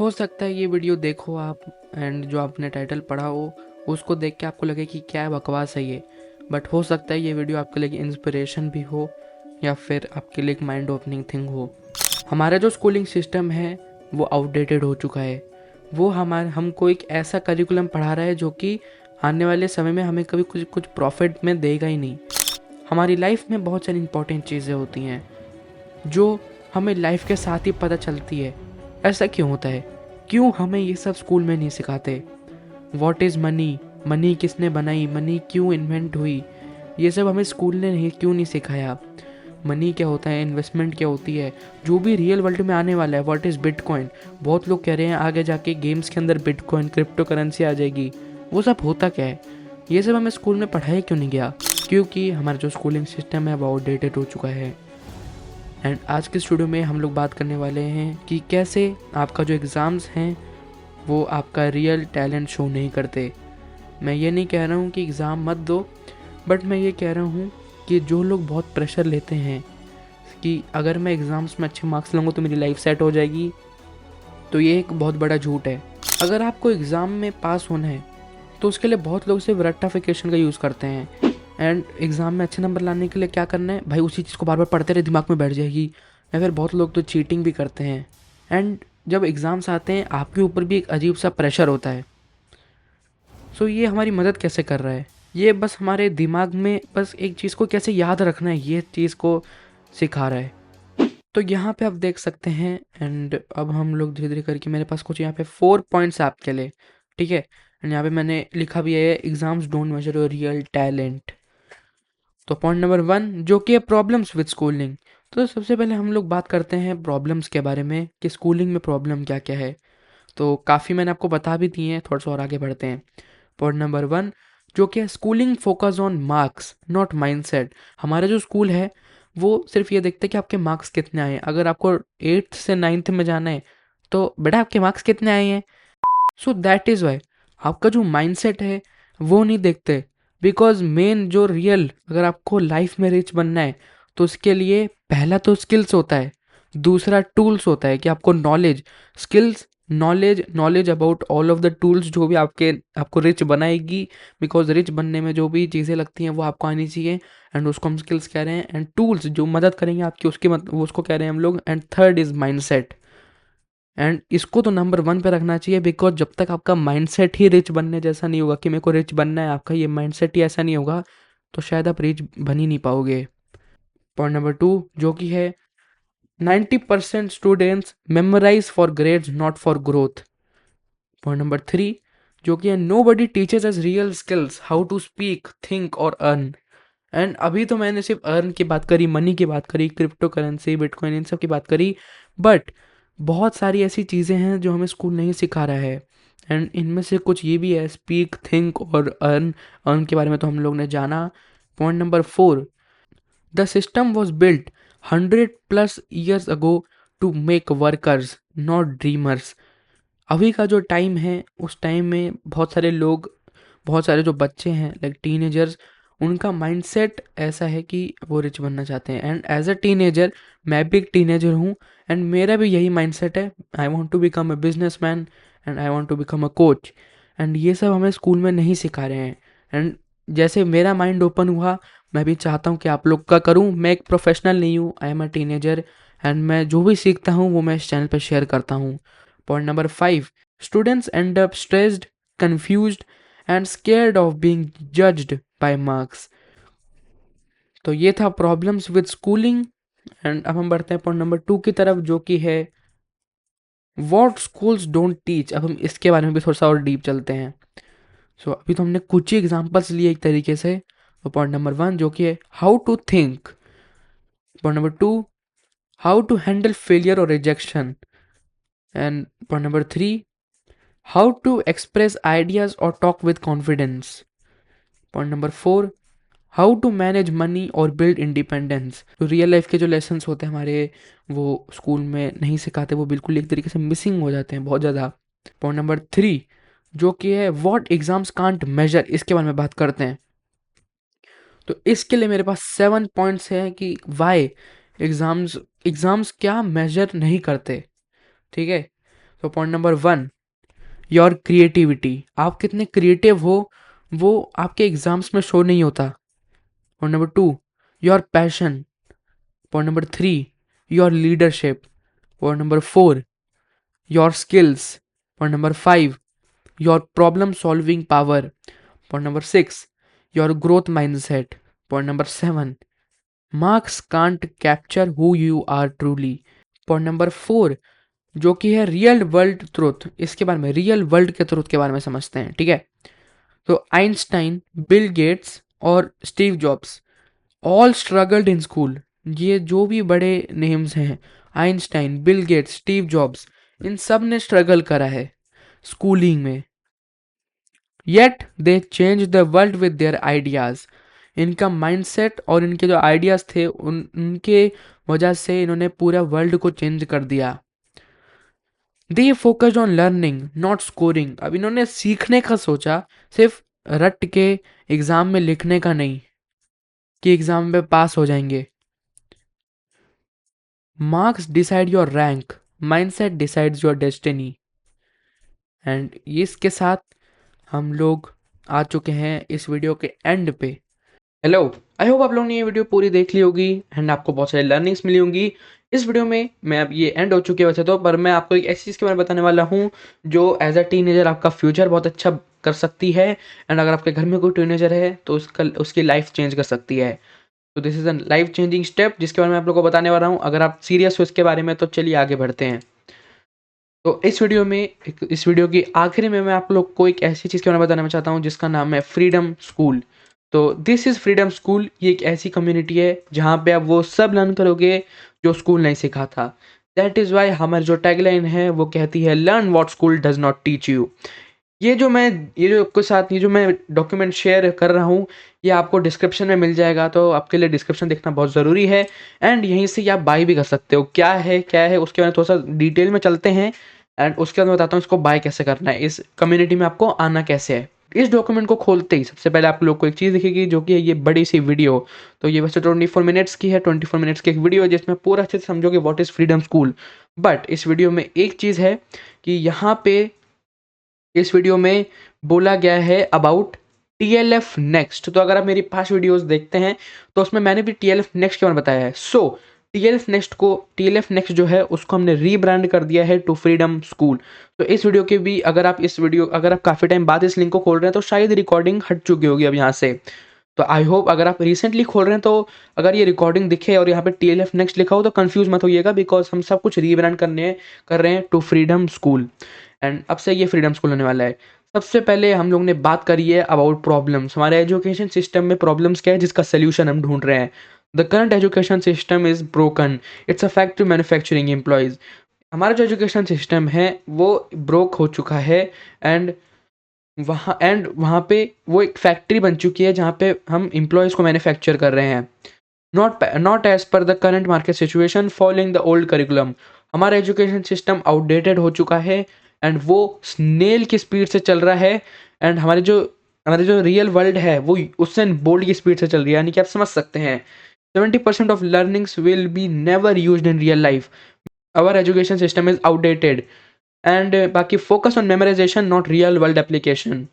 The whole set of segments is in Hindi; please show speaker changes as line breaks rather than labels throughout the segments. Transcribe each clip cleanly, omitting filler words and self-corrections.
हो सकता है ये वीडियो देखो आप एंड जो आपने टाइटल पढ़ा हो उसको देख के आपको लगे कि क्या बकवास है ये, बट हो सकता है ये वीडियो आपके लिए इंस्पिरेशन भी हो या फिर आपके लिए एक माइंड ओपनिंग थिंग हो। हमारा जो स्कूलिंग सिस्टम है वो आउटडेटेड हो चुका है। वो हमको एक ऐसा करिकुलम पढ़ा रहा है जो कि आने वाले समय में हमें कभी कुछ कुछ प्रॉफिट में देगा ही नहीं। हमारी लाइफ में बहुत सारी इंपॉर्टेंट चीज़ें होती हैं जो हमें लाइफ के साथ ही पता चलती है। ऐसा क्यों होता है? क्यों हमें ये सब स्कूल में नहीं सिखाते? व्हाट इज़ मनी, मनी किसने बनाई, मनी क्यों इन्वेंट हुई, ये सब हमें स्कूल ने नहीं क्यों नहीं सिखाया। मनी क्या होता है, इन्वेस्टमेंट क्या होती है, जो भी रियल वर्ल्ड में आने वाला है, व्हाट इज़ बिटकॉइन। बहुत लोग कह रहे हैं आगे जाके गेम्स के अंदर बिटकॉइन क्रिप्टो करेंसी आ जाएगी। वो सब होता क्या है? ये सब हमें स्कूल में पढ़ाया क्यों नहीं गया? क्योंकि हमारा जो स्कूलिंग सिस्टम है वो आउटडेटेड हो चुका है। एंड आज के स्टूडियो में हम लोग बात करने वाले हैं कि कैसे आपका जो एग्ज़ाम्स हैं वो आपका रियल टैलेंट शो नहीं करते। मैं ये नहीं कह रहा हूँ कि एग्ज़ाम मत दो, बट मैं ये कह रहा हूँ कि जो लोग बहुत प्रेशर लेते हैं कि अगर मैं एग्ज़ाम्स में अच्छे मार्क्स लाऊंगा तो मेरी लाइफ सेट हो जाएगी, तो ये एक बहुत बड़ा झूठ है। अगर आपको एग्ज़ाम में पास होना है तो उसके लिए बहुत लोग सिर्फ रट्टाफिकेशन का यूज़ करते हैं। एंड एग्ज़ाम में अच्छे नंबर लाने के लिए क्या करना है भाई, उसी चीज़ को बार बार पढ़ते रहे, दिमाग में बैठ जाएगी। या फिर बहुत लोग तो चीटिंग भी करते हैं। एंड जब एग्ज़ाम्स आते हैं आपके ऊपर भी एक अजीब सा प्रेशर होता है। सो ये हमारी मदद कैसे कर रहा है? ये बस हमारे दिमाग में बस एक चीज़ को कैसे याद रखना है ये चीज़ को सिखा रहा है। तो यहाँ पे आप देख सकते हैं। एंड अब हम लोग धीरे धीरे करके, मेरे पास कुछ यहाँ पे 4 पॉइंट्स आपके लिए, ठीक है। एंड यहाँ पे मैंने लिखा भी है exams don't major your real talent. तो पॉइंट नंबर 1 जो कि है प्रॉब्लम्स विद स्कूलिंग। तो सबसे पहले हम लोग बात करते हैं प्रॉब्लम्स के बारे में कि स्कूलिंग में प्रॉब्लम क्या क्या है। तो काफ़ी मैंने आपको बता भी दी हैं, थोड़ा सा और आगे बढ़ते हैं। पॉइंट नंबर 1 जो कि है schooling focus on marks not mindset. हमारा जो स्कूल है वो सिर्फ ये देखते हैं कि आपके मार्क्स कितने आए हैं। अगर आपको 8th से 9th में जाना है तो बेटा आपके मार्क्स कितने आए हैं। सो दैट इज़ वाई आपका जो माइंडसेट है वो नहीं देखते। बिकॉज मेन जो रियल, अगर आपको लाइफ में रिच बनना है तो उसके लिए पहला तो स्किल्स होता है, दूसरा टूल्स होता है कि आपको knowledge, skills, knowledge about all of the tools जो भी आपको रिच बनाएगी। बिकॉज रिच बनने में जो भी चीज़ें लगती हैं वो आपको आनी चाहिए। एंड उसको हम स्किल्स कह रहे हैं। एंड टूल्स जो मदद करेंगे आपकी उसकी वो उसको कह रहे हैं हम लोग। And third is mindset. And इसको तो नंबर 1 पे रखना चाहिए। बिकॉज जब तक आपका माइंडसेट ही रिच बनने जैसा नहीं होगा कि मेरे को रिच बनना है, आपका ये माइंडसेट ही ऐसा नहीं होगा, तो शायद आप रिच बन ही नहीं पाओगे। पॉइंट नंबर 2 जो कि है 90% students memorise for grades not for growth. Point number 3 जो कि है nobody teachers as real skills how to speak, think और अर्न। एंड अभी तो मैंने सिर्फ अर्न की बात करी, मनी की बात करी, क्रिप्टो करेंसी, बिटकॉइन, इन सब की बात करी। बट बहुत सारी ऐसी चीज़ें हैं जो हमें स्कूल नहीं सिखा रहा है। एंड इनमें से कुछ ये भी है, स्पीक, थिंक और अर्न। अर्न के बारे में तो हम लोग ने जाना। Point number 4 the system was built 100+ years ago to make workers not dreamers. अभी का जो टाइम है उस टाइम में बहुत सारे लोग, बहुत सारे जो बच्चे हैं लाइक टीनेजर्स, उनका माइंडसेट ऐसा है कि वो रिच बनना चाहते हैं। एंड एज अ टीनेजर, मैं भी एक टीनेजर हूँ एंड मेरा भी यही माइंडसेट है। I want to become a businessman and I want to become a coach. And ये सब हमें स्कूल में नहीं सिखा रहे हैं। एंड जैसे मेरा माइंड ओपन हुआ, मैं भी चाहता हूँ कि आप लोग का करूँ। मैं एक प्रोफेशनल नहीं हूँ, I am a teenager. And मैं जो भी सीखता हूँ वो मैं इस चैनल पर शेयर करता हूँ। Point number 5 students and up stressed, confused and scared of being judged by marks। तो ये था प्रॉब्लम्स विद स्कूलिंग। एंड अब हम बढ़ते हैं पॉइंट नंबर 2 की तरफ जो कि है व्हाट स्कूल्स डोंट टीच। अब हम इसके बारे में भी थोड़ा सा और डीप चलते हैं। सो अभी तो हमने कुछ ही एग्जांपल्स लिए एक तरीके से। तो पॉइंट नंबर 1 जो कि है how to think. Point number 2 how to handle failure और rejection. And point number 3 how to express ideas और talk with confidence. Point number 4 how to manage money और बिल्ड इंडिपेंडेंस। तो रियल लाइफ के जो लेसन्स होते हैं हमारे, वो स्कूल में नहीं सिखाते, वो बिल्कुल एक तरीके से मिसिंग हो जाते हैं बहुत ज़्यादा। पॉइंट नंबर 3 जो कि है व्हाट एग्जाम्स कांट मेजर, इसके बारे में बात करते हैं। तो इसके लिए मेरे पास 7 पॉइंट्स हैं कि वाई एग्जाम्स एग्जाम्स क्या मेजर नहीं करते, ठीक है। तो पॉइंट नंबर 1, योर क्रिएटिविटी, आप कितने क्रिएटिव हो वो आपके एग्जाम्स में शो नहीं होता। Point number 2, your passion. Point number 3, your leadership. Point number 4, your skills. Point number 5, your problem solving power. Point number 6, your growth mindset. Point number 7, marks can't capture who you are truly. Point number 4, जो कि है रियल वर्ल्ड ट्रुथ, इसके बारे में रियल वर्ल्ड के ट्रुथ के बारे में समझते हैं, ठीक है। तो आइंस्टाइन, बिल गेट्स और Steve Jobs all struggled in school. ये जो भी बड़े नेम्स हैं, Einstein, Bill Gates, Steve Jobs, इन सब ने स्ट्रगल करा है स्कूलिंग में। Yet they change the world with their ideas. इनका माइंडसेट और इनके जो आइडियाज थे उनके वजह से इन्होंने पूरा वर्ल्ड को चेंज कर दिया। They focused on learning not scoring. अब इन्होंने सीखने का सोचा, सिर्फ रट के एग्जाम में लिखने का नहीं कि एग्जाम में पास हो जाएंगे। Marks decide your rank, mindset decides your destiny. And इसके साथ हम लोग आ चुके हैं इस वीडियो के एंड पे। हेलो, आई होप आप लोगों ने ये वीडियो पूरी देख ली होगी एंड आपको बहुत सारी लर्निंग्स मिली होंगी। इस वीडियो में मैं अब ये एंड हो चुकी है वैसे तो, पर मैं आपको एक ऐसी चीज़ के बारे में बताने वाला हूँ जो एज अ टीनेजर आपका फ्यूचर बहुत अच्छा कर सकती है। एंड अगर आपके घर में कोई टीनेजर है तो उसकी लाइफ चेंज कर सकती है। तो this is a life changing step जिसके बारे में आप लोगों को बताने वाला हूँ। अगर आप सीरियस हो इसके बारे में तो चलिए आगे बढ़ते हैं। तो इस वीडियो की आखिरी में मैं आप लोग को एक ऐसी चीज़ के बारे में बताना चाहता हूँ जिसका नाम है फ्रीडम स्कूल। तो दिस इज़ फ्रीडम स्कूल। ये एक ऐसी कम्युनिटी है जहाँ पे आप वो सब लर्न करोगे जो स्कूल नहीं सिखा था। दैट इज़ वाई हमारी जो टैगलाइन है वो कहती है learn what school does not teach you. ये जो आपके साथ ये जो मैं डॉक्यूमेंट शेयर कर रहा हूँ ये आपको डिस्क्रिप्शन में मिल जाएगा, तो आपके लिए डिस्क्रिप्शन देखना बहुत ज़रूरी है। एंड यहीं से ये आप बाय भी कर सकते हो। क्या है उसके बारे में थोड़ा सा डिटेल में चलते हैं एंड उसके बाद मैं बताता हूँ इसको बाय कैसे करना है, इस कम्युनिटी में आपको आना कैसे है। इस डॉक्यूमेंट को खोलते ही सबसे पहले आप लोग को एक चीज़ दिखेगी जो कि है ये बड़ी सी वीडियो। तो ये वैसे 24 मिनट्स की है, 24 मिनट्स की एक वीडियो है जिसमें पूरा अच्छे से समझोगे what is freedom school. But इस वीडियो में एक चीज़ है कि यहाँ पे इस वीडियो में बोला गया है अबाउट टीएलएफ नेक्स्ट। तो अगर आप मेरी पांच वीडियोस देखते हैं तो उसमें मैंने भी टीएलएफ नेक्स्ट के बारे में बताया है। सो टीएलएफ नेक्स्ट जो है उसको हमने रीब्रांड कर दिया है टू फ्रीडम स्कूल। तो इस वीडियो के भी अगर आप काफ़ी टाइम बाद इस लिंक को खोल रहे हैं तो शायद रिकॉर्डिंग हट चुकी होगी अब यहाँ से। तो आई होप अगर आप रिसेंटली खोल रहे हैं तो अगर ये रिकॉर्डिंग दिखे और यहाँ पे टीएलएफ नेक्स्ट लिखा हो तो कंफ्यूज मत होइएगा, बिकॉज हम सब कुछ रीब्रांड कर रहे हैं टू फ्रीडम स्कूल। एंड अब से ये फ्रीडम स्कूल होने वाला है। सबसे पहले हम लोग ने बात करी है अबाउट प्रॉब्लम्स। हमारे एजुकेशन सिस्टम में प्रॉब्लम्स क्या है जिसका सोल्यूशन हम ढूंढ रहे हैं। The current education system is broken, it's affect to manufacturing employees. हमारा जो एजुकेशन सिस्टम है वो ब्रोक हो चुका है एंड वहाँ पे वो एक फैक्ट्री बन चुकी है जहाँ पे हम एम्प्लॉयज़ को मैन्युफैक्चर कर रहे हैं। Not as per the current market situation following the old curriculum. हमारा एजुकेशन सिस्टम आउटडेटेड हो चुका है एंड वो स्नेल की स्पीड से चल रहा है। एंड हमारे जो रियल वर्ल्ड है वो उससे बोल्ड की स्पीड से चल रही है। यानी कि आप समझ सकते हैं 70% of learnings will be never used in real life. Our education system is outdated and बाकी focus on memorisation not real world application.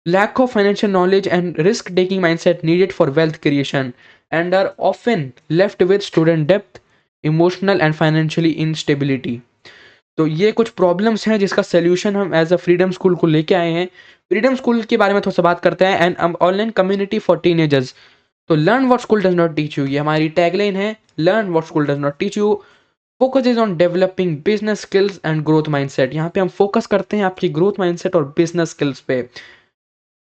Lack of financial knowledge and risk taking mindset needed for wealth creation and are often left with student debt, emotional and financially instability. तो ये कुछ प्रॉब्लम्स हैं जिसका सोल्यूशन हम एज अ फ्रीडम स्कूल को लेके आए हैं। फ्रीडम स्कूल के बारे में थोड़ा सा बात करते हैं and online community for teenagers. तो learn what school does not teach you, ये हमारी टैगलाइन है। Learn what school does not teach you, focus is on developing business skills and growth mindset. यहाँ पे हम फोकस करते हैं आपकी ग्रोथ माइंडसेट और बिजनेस स्किल्स पे।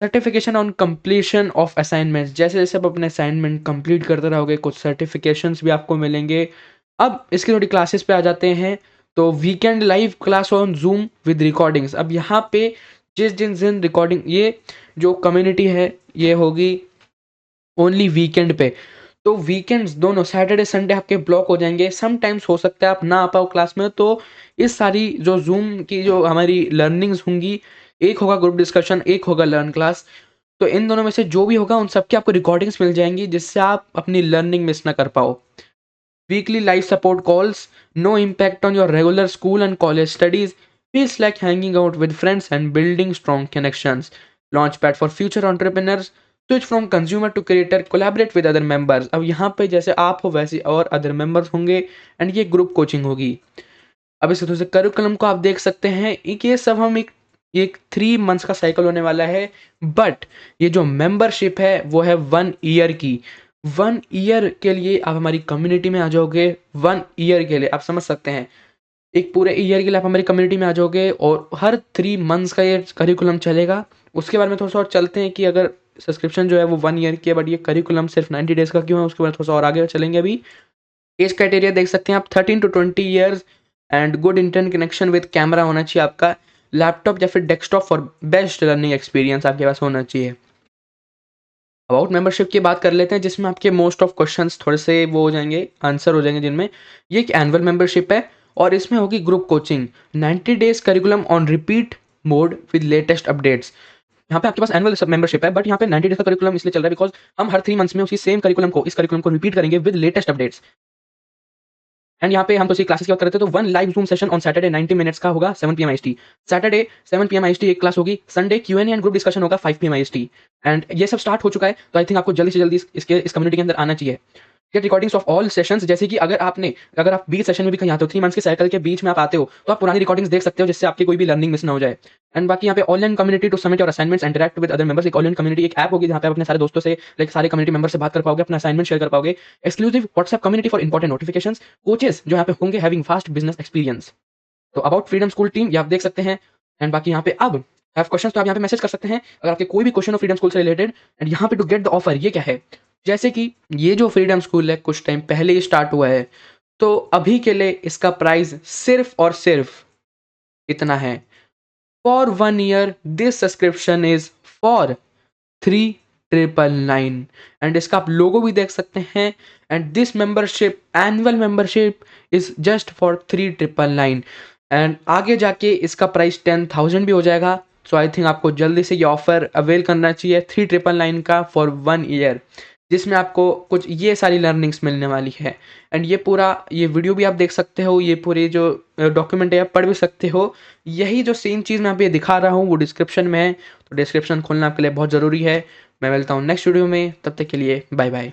Certification on completion of assignments, जैसे जैसे आप अपने असाइनमेंट कंप्लीट करते रहोगे कुछ सर्टिफिकेशंस भी आपको मिलेंगे। अब इसकी थोड़ी क्लासेस पे आ जाते हैं। तो weekend live class on zoom with recordings. अब यहाँ पे जिस दिन रिकॉर्डिंग ये जो कम्युनिटी है ये होगी ओनली वीकेंड पे। तो वीकेंड्स दोनों सैटरडे संडे आपके ब्लॉक हो जाएंगे। समटाइम्स हो सकता है आप ना आ पाओ क्लास में, तो इस सारी जो जूम की जो हमारी लर्निंग्स होंगी, एक होगा ग्रुप डिस्कशन, एक होगा लर्न क्लास। तो इन दोनों में से जो भी होगा उन सबकी आपको रिकॉर्डिंग्स मिल जाएंगी जिससे आप अपनी लर्निंग मिस ना कर पाओ। Weekly live support calls, no impact on your regular school and college studies. feels like hanging out with friends and building strong connections. Launchpad for future entrepreneurs. Switch from consumer to creator, collaborate with other members. अब यहाँ पे जैसे आप हो वैसे और अदर मेंबर्स होंगे एंड ये ग्रुप कोचिंग होगी। अब इसके दूसरे करिकुलम को आप देख सकते हैं, एक ये सब हम एक 3 मंथ्स का साइकिल होने वाला है, बट ये जो मेंबरशिप है वो है 1 ईयर की। 1 ईयर के लिए आप हमारी कम्युनिटी में आ जाओगे। 1 ईयर के लिए आप समझ सकते हैं, एक पूरे ईयर के लिए आप हमारी कम्युनिटी में आ जाओगे और हर 3 मंथ्स का ये करिकुलम चलेगा। उसके बारे में थोड़ा सा और चलते हैं कि अगर सब्सक्रिप्शन जो है वो 1 ईयर की है, बट ये करिकुलम सिर्फ 90 डेज का क्यों है, उसके बाद थोड़ा सा और आगे चलेंगे। अभी एज क्राइटेरिया देख सकते हैं आप, 13 to 20 years and good internet connection with camera होना चाहिए आपका, लैपटॉप या फिर desktop for best learning experience आपके पास होना चाहिए। अबाउट मेंबरशिप की बात कर लेते हैं, जिसमें आपके मोस्ट ऑफ क्वेश्चंस थोड़े से वो हो जाएंगे, आंसर हो जाएंगे, जिनमें ये एक एनुअल मेंबरशिप है और इसमें होगी group coaching, 90 days curriculum on repeat mode with latest updates. यहाँ पे आपके पास एनुअल मेंबरशिप है, बट यहाँ पे 90 डेज का करिकुलम इसलिए चल रहा है बिकॉज हम हर 3 मंथ्स में उसी सेम करिकुलम को, इस करिकुलम को रिपीट करेंगे विद लेटेस्ट अपडेट्स। एंड यहाँ पे हम तो सी क्लासेस की बात करते हैं तो 1 live zoom session on Saturday 90 minutes का होगा 7 PM IST। Saturday 7 PM IST एक क्लास होगी। Sunday Q&A and group discussion होगा 5 PM IST। एंड ये सब स्टार्ट हो चुका है, तो आई थिंक आपको जल्दी से जल्दी इस कम्युनिटी के अंदर आना चाहिए। Get recordings of all sessions, जैसे कि अगर आप बीच सेशन में भी कहीं आते हो, 3 मंथ्स के साइकिल के बीच में आप आते हो, तो आप पुरानी रिकॉर्डिंग्स देख सकते हो, जिससे आपकी कोई भी लर्निंग मिस ना हो जाए। एंड बाकी यहाँ पे online community to submit your assignments, interact with other members. एक ऑनलाइन कम्युनिटी, एक ऐप होगी जहाँ पे आप अपने सारे दोस्तों से, लाइक सारे कम्युनिटी मेंबर से बात कर पाओगे, अपना असाइनमेंट शेयर कर पाओगे। Exclusive WhatsApp community for important notifications, coaches जो यहाँ पे होंगे हैविंग फास्ट बिजनेस एक्सपीरियंस। तो अबाउट फ्रीडम स्कूल टीम ये आप देख सकते हैं। एंड बाकी यहाँ पे अब हैव क्वेश्चंस तो आप यहाँ पे मैसेज कर सकते हैं अगर आपके कोई भी क्वेश्चन हो फ्रीडम स्कूल से रिलेटेड। एंड यहाँ पे टू गेट द ऑफर ये क्या है, जैसे कि ये जो फ्रीडम स्कूल है कुछ टाइम पहले ही स्टार्ट हुआ है, तो अभी के लिए इसका प्राइस सिर्फ और सिर्फ इतना है। For 1 year this subscription is for 3,999 and इसका आप लोगो भी देख सकते हैं। And this membership, annual membership is just for 3,999 and आगे जाके इसका प्राइस 10,000 भी हो जाएगा। सो आई थिंक आपको जल्दी से ये ऑफर अवेल करना चाहिए 3,999 का फॉर 1 ईयर, जिसमें आपको कुछ ये सारी लर्निंग्स मिलने वाली है। एंड ये पूरा ये वीडियो भी आप देख सकते हो, ये पूरी जो डॉक्यूमेंट है आप पढ़ भी सकते हो। यही जो सेम चीज़ मैं आप ये दिखा रहा हूँ वो डिस्क्रिप्शन में है, तो डिस्क्रिप्शन खोलना आपके लिए बहुत ज़रूरी है। मैं मिलता हूँ नेक्स्ट वीडियो में, तब तक के लिए बाय बाय।